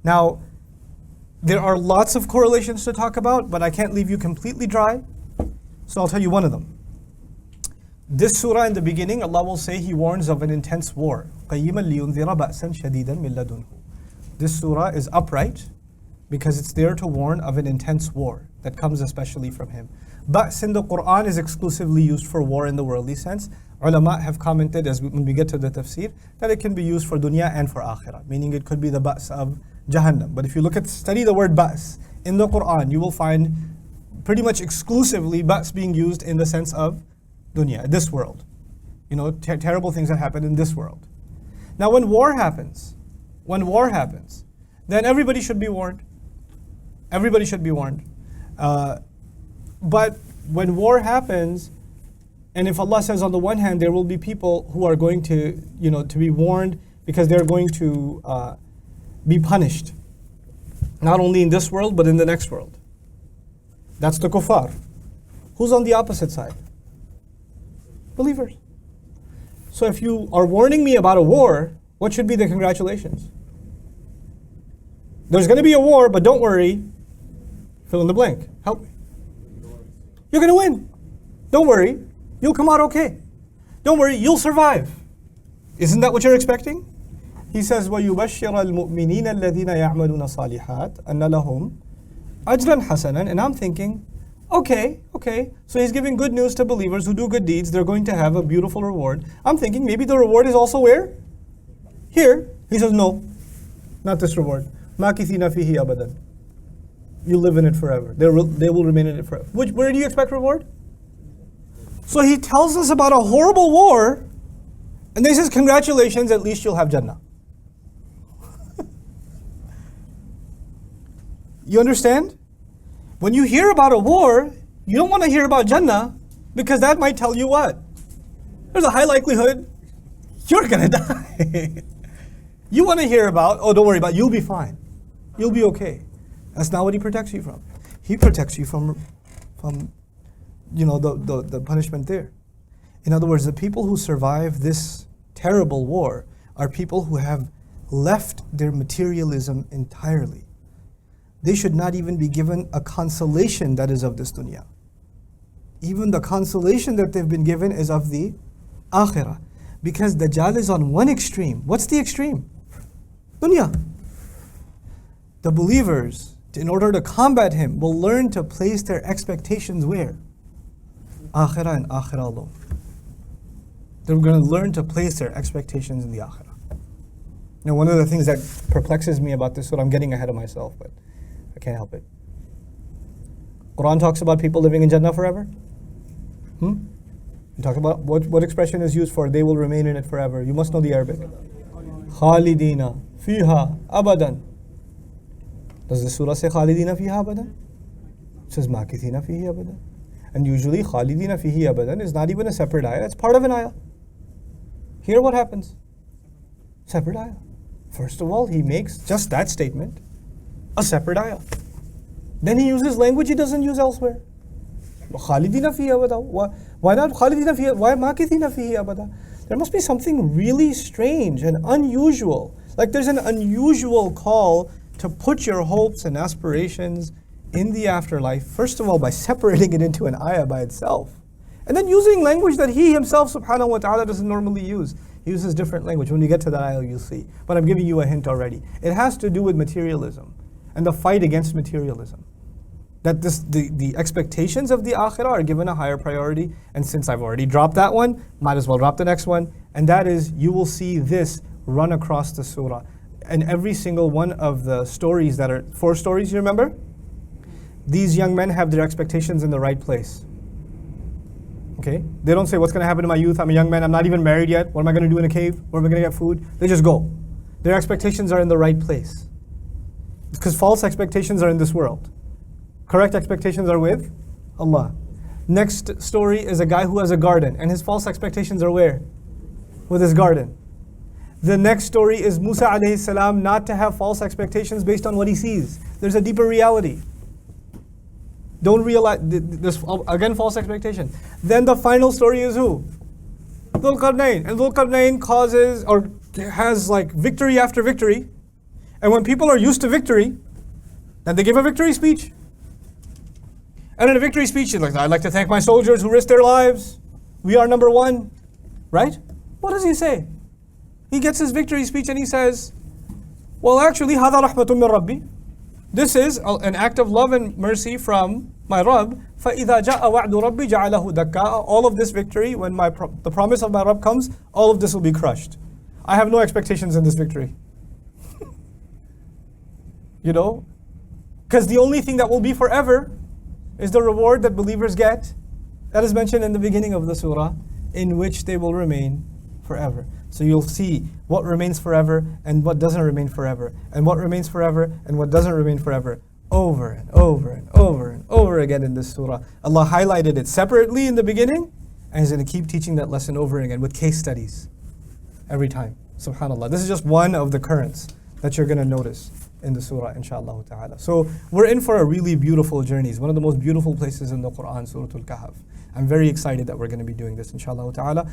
Now, there are lots of correlations to talk about, but I can't leave you completely dry. So I'll tell you one of them. This surah in the beginning, Allah will say He warns of an intense war. قَيِّمًا لِيُنذِرَ بَأْسًا شَدِيدًا مِنْ لَدُنْهُ. This surah is upright because it's there to warn of an intense war that comes especially from Him. Ba's in the Quran is exclusively used for war in the worldly sense. Ulama have commented when we get to the tafsir that it can be used for dunya and for akhirah, meaning it could be the ba's of Jahannam. But if you study the word ba's in the Quran, you will find pretty much exclusively ba's being used in the sense of dunya, this world. Terrible things that happen in this world. Now when war happens, then everybody should be warned. Everybody should be warned. But when war happens, and if Allah says on the one hand, there will be people who are going to, to be warned because they're going to be punished, not only in this world, but in the next world. That's the kuffar. Who's on the opposite side? Believers. So if you are warning me about a war, what should be the congratulations? There's going to be a war, but don't worry. Fill in the blank. Help me. You're going to win. Don't worry. You'll come out okay. Don't worry. You'll survive. Isn't that what you're expecting? He says, وَيُبَشِّرَ الْمُؤْمِنِينَ الَّذِينَ يَعْمَلُونَ الصَّالِحَاتِ أَنَّ لَهُمْ أَجْرًا حَسَنًا. And I'm thinking, okay. So he's giving good news to believers who do good deeds. They're going to have a beautiful reward. I'm thinking maybe the reward is also where? Here. He says, no, not this reward. مَاكِثِينَ فِيهِ أَبَدًا. You live in it forever. They will remain in it forever. Where do you expect reward? So he tells us about a horrible war, and then he says, congratulations, at least you'll have Jannah. You understand? When you hear about a war, you don't want to hear about Jannah, because that might tell you what? There's a high likelihood you're going to die. You want to hear about, oh, don't worry about it, you'll be fine. You'll be okay. That's not what He protects you from. He protects you from the punishment there. In other words, the people who survive this terrible war are people who have left their materialism entirely. They should not even be given a consolation that is of this dunya. Even the consolation that they've been given is of the akhirah. Because Dajjal is on one extreme. What's the extreme? Dunya. The believers, in order to combat him, will learn to place their expectations where? Akhirah and akhirah alone. They're going to learn to place their expectations in the akhirah. Now, one of the things that perplexes me about this, I'm getting ahead of myself, but I can't help it. Quran talks about people living in Jannah forever. You talk about what expression is used for they will remain in it forever. You must know the Arabic. Khalidina fiha abadan. Does the surah say Khalidina fiha abadan? It says Makithina fihi abadan. And usually Khalidina fihi abadan is not even a separate ayah, it's part of an ayah. Here what happens? Separate ayah. First of all, he makes just that statement a separate ayah. Then he uses language he doesn't use elsewhere. Khalidina fihi abada. Why not Khalidina fihi? Why Makithina fihi abada? There must be something really strange and unusual. Like there's an unusual call to put your hopes and aspirations in the afterlife, first of all by separating it into an ayah by itself. And then using language that he himself subhanahu wa ta'ala doesn't normally use. He uses different language. When you get to that ayah, you'll see. But I'm giving you a hint already. It has to do with materialism and the fight against materialism. That the expectations of the akhirah are given a higher priority. And since I've already dropped that one, might as well drop the next one. And that is, you will see this run across the surah. And every single one of the stories that are 4 stories, you remember? These young men have their expectations in the right place. Okay? They don't say, what's going to happen to my youth? I'm a young man, I'm not even married yet. What am I going to do in a cave? Where am I going to get food? They just go. Their expectations are in the right place. Because false expectations are in this world. Correct expectations are with Allah. Next story is a guy who has a garden, and his false expectations are where? With his garden. The next story is Musa alayhi salam not to have false expectations based on what he sees. There's a deeper reality. Don't realize, this again false expectation. Then the final story is who? Dhul Qarnayn. And Dhul Qarnayn causes or has like victory after victory. And when people are used to victory, then they give a victory speech. And in a victory speech, like, I'd like to thank my soldiers who risked their lives. We are number one. Right? What does he say? He gets his victory speech and he says, well, actually, هذا رحمة من ربي. This is an act of love and mercy from my Rabb. فَإِذَا جَاءَ وَعْدُ رَبِّي جَعَلَهُ دَكَّاءَ. All of this victory, when the promise of my Rabb comes, all of this will be crushed. I have no expectations in this victory. You know? Because the only thing that will be forever is the reward that believers get. That is mentioned in the beginning of the surah, in which they will remain forever. So you'll see what remains forever and what doesn't remain forever, and what remains forever and what doesn't remain forever, over and over and over and over again in this surah. Allah highlighted it separately in the beginning, and He's going to keep teaching that lesson over again with case studies every time. SubhanAllah. This is just one of the currents that you're going to notice in the surah, inshaAllah ta'ala. So we're in for a really beautiful journey. It's one of the most beautiful places in the Quran, Surah Al-Kahf. I'm very excited that we're going to be doing this, inshaAllah ta'ala.